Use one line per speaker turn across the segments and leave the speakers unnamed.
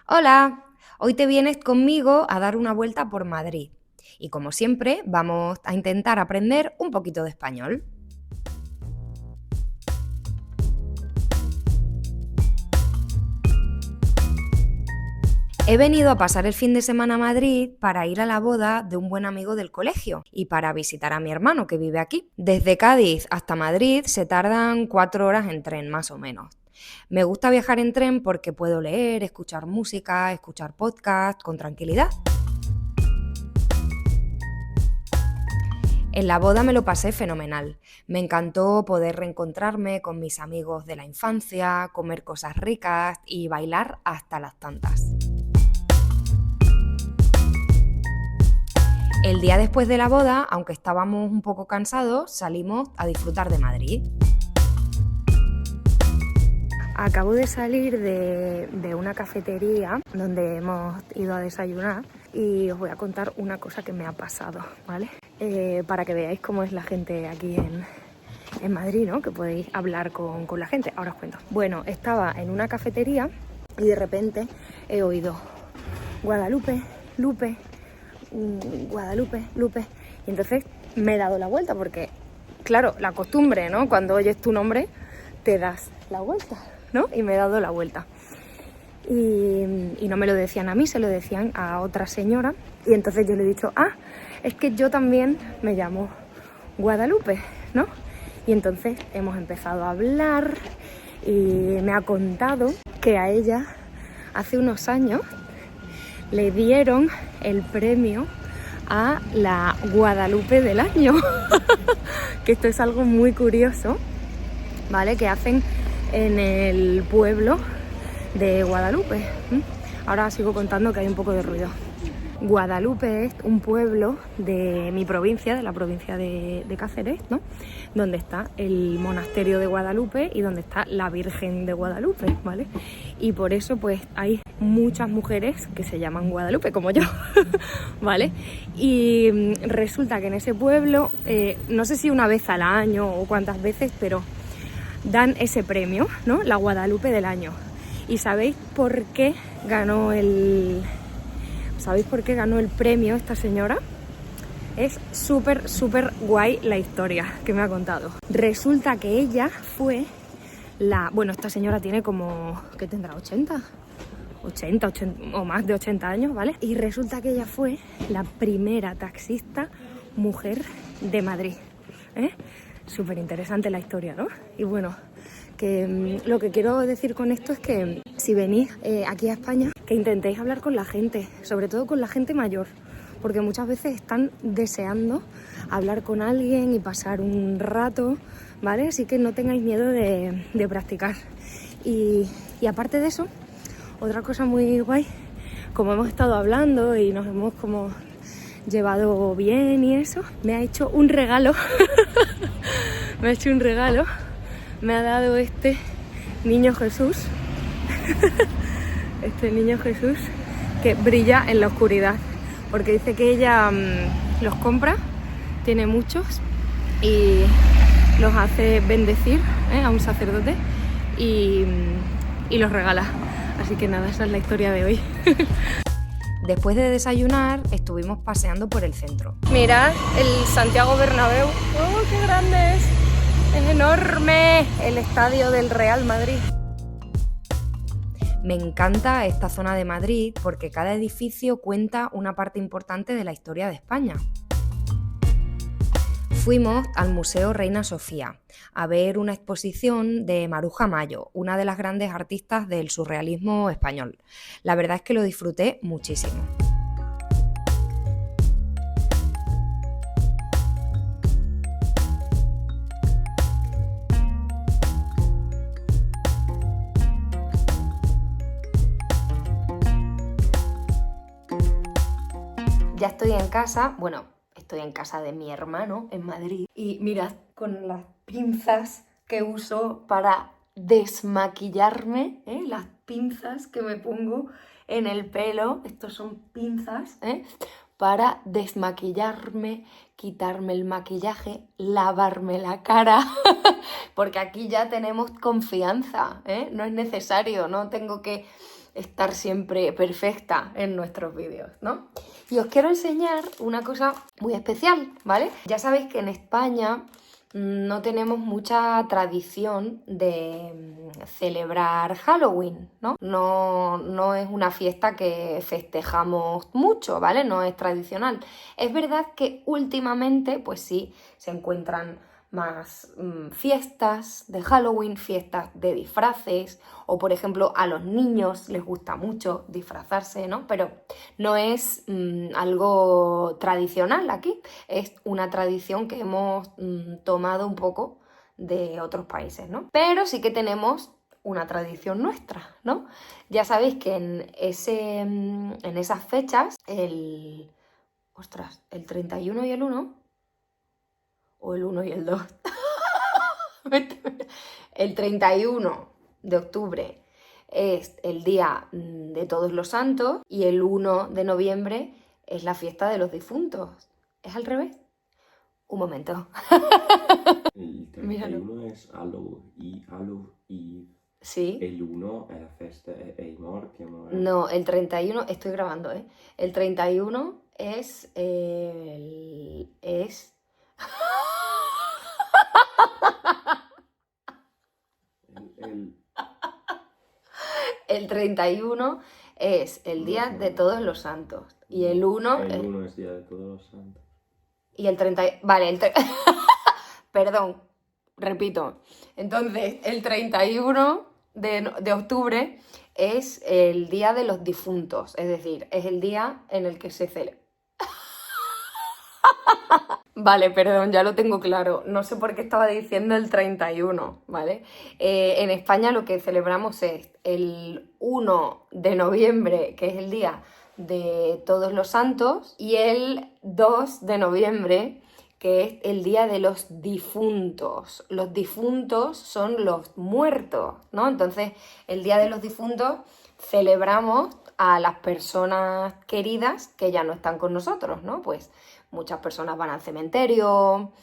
Hola, hoy te vienes conmigo a dar una vuelta por Madrid y como siempre vamos a intentar aprender un poquito de español. He venido a pasar el fin de semana a Madrid para ir a la boda de un buen amigo del colegio y para visitar a mi hermano que vive aquí. Desde Cádiz hasta Madrid se tardan 4 horas en tren más o menos. Me gusta viajar en tren porque puedo leer, escuchar música, escuchar podcast con tranquilidad. En la boda me lo pasé fenomenal. Me encantó poder reencontrarme con mis amigos de la infancia, comer cosas ricas y bailar hasta las tantas. El día después de la boda, aunque estábamos un poco cansados, salimos a disfrutar de Madrid. Acabo de salir de una cafetería donde hemos ido a desayunar y os voy a contar una cosa que me ha pasado, ¿vale? Para que veáis cómo es la gente aquí en Madrid, ¿no? Que podéis hablar con la gente. Ahora os cuento. Bueno, estaba en una cafetería y de repente he oído Guadalupe, Lupe, Guadalupe, Lupe. Y entonces me he dado la vuelta porque, claro, la costumbre, ¿no? Cuando oyes tu nombre te das la vuelta, ¿no? Y me he dado la vuelta. Y no me lo decían a mí, se lo decían a otra señora. Y entonces yo le he dicho, es que yo también me llamo Guadalupe, ¿no? Y entonces hemos empezado a hablar y me ha contado que a ella hace unos años le dieron el premio a la Guadalupe del año. Que esto es algo muy curioso, ¿vale? Que hacen en el pueblo de Guadalupe. Ahora sigo contando que hay un poco de ruido. Guadalupe es un pueblo de mi provincia, de la provincia de Cáceres, ¿no? Donde está el monasterio de Guadalupe y donde está la Virgen de Guadalupe, ¿vale? Y por eso pues hay muchas mujeres que se llaman Guadalupe, como yo, ¿vale? Y resulta que en ese pueblo, no sé si una vez al año o cuántas veces, pero dan ese premio, ¿no? La Guadalupe del año. ¿Y sabéis por qué ganó el premio esta señora? Es súper guay la historia que me ha contado. Resulta que ella fue esta señora tiene como, ¿qué tendrá? 80 o más de 80 años, ¿vale? Y resulta que ella fue la primera taxista mujer de Madrid, ¿eh? Súper interesante la historia, ¿no? Y bueno, que lo que quiero decir con esto es que si venís aquí a España, que intentéis hablar con la gente, sobre todo con la gente mayor, porque muchas veces están deseando hablar con alguien y pasar un rato, ¿vale? Así que no tengáis miedo de practicar. Y aparte de eso, otra cosa muy guay, como hemos estado hablando y nos hemos como llevado bien y eso, me ha hecho un regalo. Me ha dado este niño Jesús. Este niño Jesús que brilla en la oscuridad, porque dice que ella los compra, tiene muchos y los hace bendecir a un sacerdote y los regala. Así que nada, esa es la historia de hoy. Después de desayunar estuvimos paseando por el centro. Mirad el Santiago Bernabéu. ¡Oh, qué grande es! ¡Es enorme! El estadio del Real Madrid. Me encanta esta zona de Madrid porque cada edificio cuenta una parte importante de la historia de España. Fuimos al Museo Reina Sofía a ver una exposición de Maruja Mayo, una de las grandes artistas del surrealismo español. La verdad es que lo disfruté muchísimo. Ya estoy en casa, estoy en casa de mi hermano en Madrid y mirad con las pinzas que uso para desmaquillarme, las pinzas que me pongo en el pelo, estos son pinzas, para desmaquillarme, quitarme el maquillaje, lavarme la cara, porque aquí ya tenemos confianza, no es necesario, no tengo que estar siempre perfecta en nuestros vídeos, ¿no? Y os quiero enseñar una cosa muy especial, ¿vale? Ya sabéis que en España no tenemos mucha tradición de celebrar Halloween, ¿no? No es una fiesta que festejamos mucho, ¿vale? No es tradicional. Es verdad que últimamente, pues sí, se encuentran más fiestas de Halloween, fiestas de disfraces, o por ejemplo a los niños les gusta mucho disfrazarse, ¿no? Pero no es algo tradicional aquí, es una tradición que hemos tomado un poco de otros países, ¿no? Pero sí que tenemos una tradición nuestra, ¿no? Ya sabéis que en esas fechas, el 31 y el 1, o el 1 y el 2. El 31 de octubre es el Día de Todos los Santos y el 1 de noviembre es la fiesta de los difuntos. ¿Es al revés? Un momento.
El 31
Míralo.
es Halloween y
Sí.
el 1 è la festa è i morti, amore.
No, el 31, estoy grabando, ¿eh? El 31 es
El
el 31 es el Día de Todos los Santos. Y el 1...
El 1 es Día de Todos los Santos.
Y el 30... Vale, Perdón, repito. Entonces, el 31 de octubre es el Día de los Difuntos. Es decir, es el día en el que se celebra. Vale, perdón, ya lo tengo claro. No sé por qué estaba diciendo el 31, ¿vale? En España lo que celebramos es el 1 de noviembre, que es el Día de Todos los Santos, y el 2 de noviembre, que es el Día de los Difuntos. Los difuntos son los muertos, ¿no? Entonces, el Día de los Difuntos celebramos a las personas queridas que ya no están con nosotros, ¿no? Pues muchas personas van al cementerio,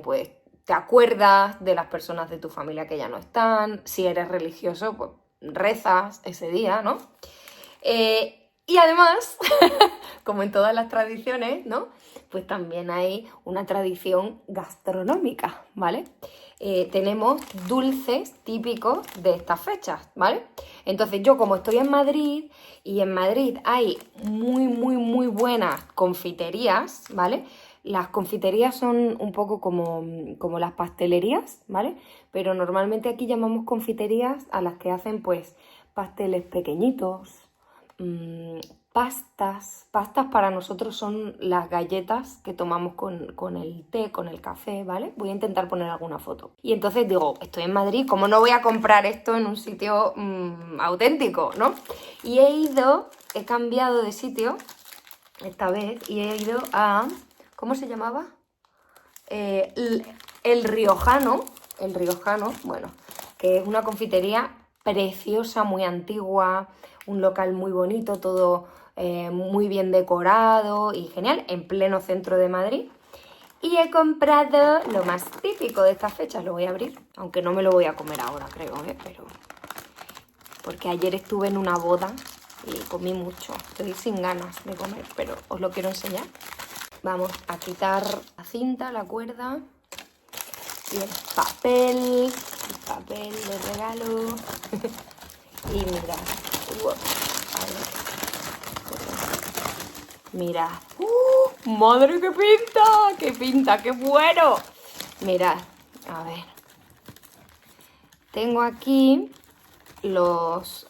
pues te acuerdas de las personas de tu familia que ya no están. Si eres religioso, pues rezas ese día, ¿no? Y además, como en todas las tradiciones, ¿no? Pues también hay una tradición gastronómica, ¿vale? Tenemos dulces típicos de estas fechas, ¿vale? Entonces yo, como estoy en Madrid, y en Madrid hay muy buenas confiterías, ¿vale? Las confiterías son un poco como las pastelerías, ¿vale? Pero normalmente aquí llamamos confiterías a las que hacen pues pasteles pequeñitos, pastas para nosotros son las galletas que tomamos con el té, con el café, ¿vale? Voy a intentar poner alguna foto. Y entonces digo, estoy en Madrid, ¿cómo no voy a comprar esto en un sitio auténtico, ¿no? Y he cambiado de sitio esta vez y he ido a... ¿Cómo se llamaba? El Riojano, bueno, que es una confitería preciosa, muy antigua, un local muy bonito, todo muy bien decorado y genial, en pleno centro de Madrid. Y he comprado lo más típico de estas fechas, lo voy a abrir, aunque no me lo voy a comer ahora, creo, pero... Porque ayer estuve en una boda y comí mucho, estoy sin ganas de comer, pero os lo quiero enseñar. Vamos a quitar la cinta, la cuerda y el papel de regalo. Y mirad, mirad, ¡madre qué pinta! ¡Qué pinta, qué bueno! Mirad, a ver, tengo aquí los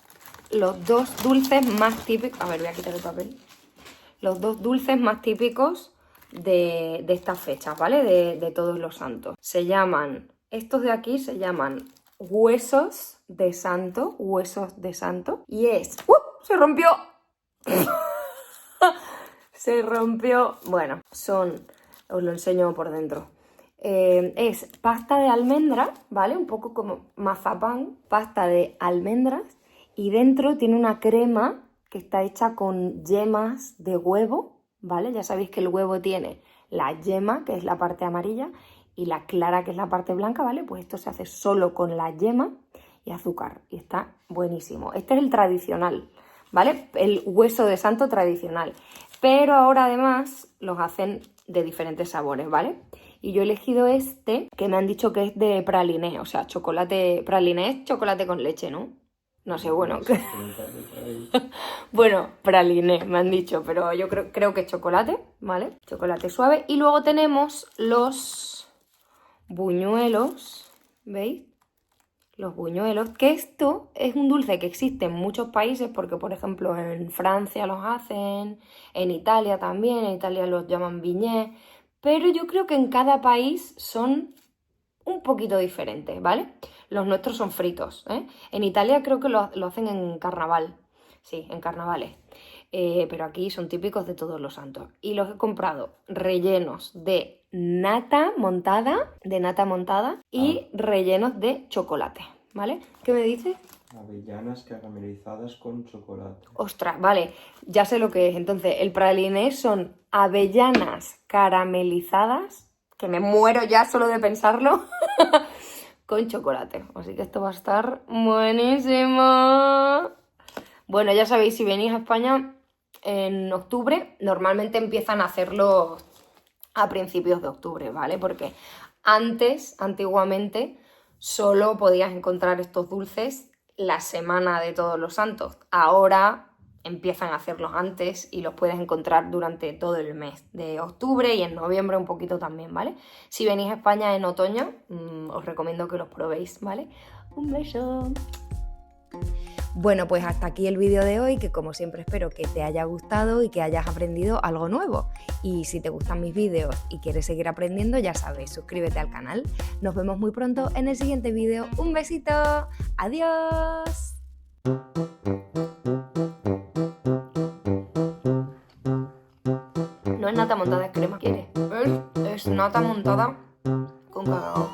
dos dulces más típicos. A ver, voy a quitar el papel. Los dos dulces más típicos de estas fechas, ¿vale? De Todos los Santos. Estos de aquí se llaman huesos de santo, y es... ¡Se rompió! Se rompió. Bueno, os lo enseño por dentro. Es pasta de almendra, ¿vale? Un poco como mazapán, pasta de almendras, y dentro tiene una crema que está hecha con yemas de huevo, ¿vale? Ya sabéis que el huevo tiene la yema, que es la parte amarilla, y la clara, que es la parte blanca, ¿vale? Pues esto se hace solo con la yema, y azúcar. Y está buenísimo. Este es el tradicional, ¿vale? El hueso de santo tradicional. Pero ahora además los hacen de diferentes sabores, ¿vale? Y yo he elegido este, que me han dicho que es de praliné, o sea, chocolate... Praliné es chocolate con leche, ¿no? No sé, bueno. Bueno, praliné, me han dicho, pero yo creo que es chocolate, ¿vale? Chocolate suave. Y luego tenemos los buñuelos, ¿veis? Los buñuelos, que esto es un dulce que existe en muchos países, porque por ejemplo en Francia los hacen, en Italia también, en Italia los llaman vignés, pero yo creo que en cada país son un poquito diferentes, ¿vale? Los nuestros son fritos, ¿eh? En Italia creo que lo hacen en carnaval, sí, en carnavales, pero aquí son típicos de Todos los Santos. Y los he comprado rellenos de nata montada y rellenos de chocolate, ¿vale? ¿Qué me dices?
Avellanas caramelizadas con chocolate.
Ostras, vale, ya sé lo que es. Entonces, el praliné son avellanas caramelizadas, que me muero ya solo de pensarlo, con chocolate. Así que esto va a estar buenísimo. Bueno, ya sabéis, si venís a España en octubre, normalmente empiezan a hacerlo a principios de octubre, ¿vale? Porque antiguamente, solo podías encontrar estos dulces la semana de Todos los Santos. Ahora empiezan a hacerlos antes y los puedes encontrar durante todo el mes de octubre y en noviembre un poquito también, ¿vale? Si venís a España en otoño, os recomiendo que los probéis, ¿vale? Un beso. Bueno, pues hasta aquí el vídeo de hoy, que como siempre espero que te haya gustado y que hayas aprendido algo nuevo. Y si te gustan mis vídeos y quieres seguir aprendiendo, ya sabes, suscríbete al canal. Nos vemos muy pronto en el siguiente vídeo. ¡Un besito! ¡Adiós! No es nata montada, es crema, ¿quieres? Es nata montada con cacao.